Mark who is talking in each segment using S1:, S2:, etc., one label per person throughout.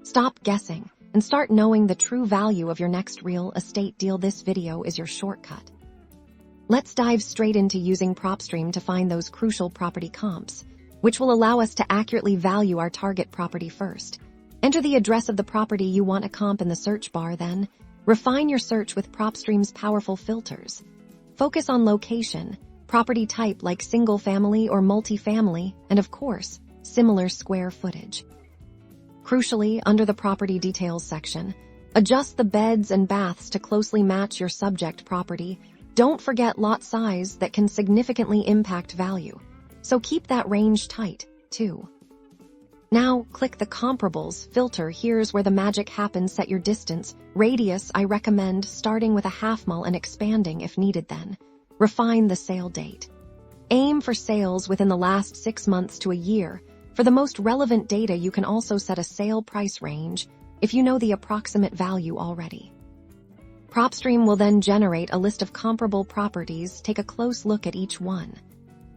S1: Stop guessing and start knowing the true value of your next real estate deal. This video is your shortcut. Let's dive straight into using PropStream to find those crucial property comps, which will allow us to accurately value our target property. First, enter the address of the property you want to comp in the search bar. Then, refine your search with PropStream's powerful filters. Focus on location, property type like single family or multifamily, and of course, similar square footage. Crucially, under the property details section, adjust the beds and baths to closely match your subject property. Don't forget lot size that can significantly impact value, so keep that range tight, too. Now, click the Comparables filter. Here's where the magic happens. Set your distance, radius. I recommend starting with a half mile and expanding if needed. Then, refine the sale date. Aim for sales within the last 6 months to a year. For the most relevant data, you can also set a sale price range if you know the approximate value already. PropStream will then generate a list of comparable properties. Take a close look at each one.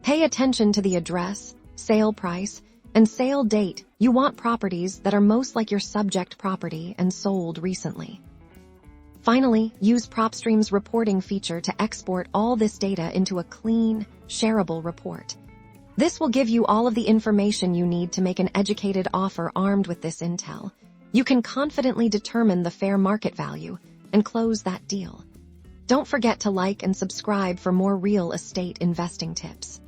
S1: Pay attention to the address, sale price, and sale date. You want properties that are most like your subject property and sold recently. Finally, use PropStream's reporting feature to export all this data into a clean, shareable report. This will give you all of the information you need to make an educated offer. Armed with this intel, you can confidently determine the fair market value and close that deal. Don't forget to like and subscribe for more real estate investing tips.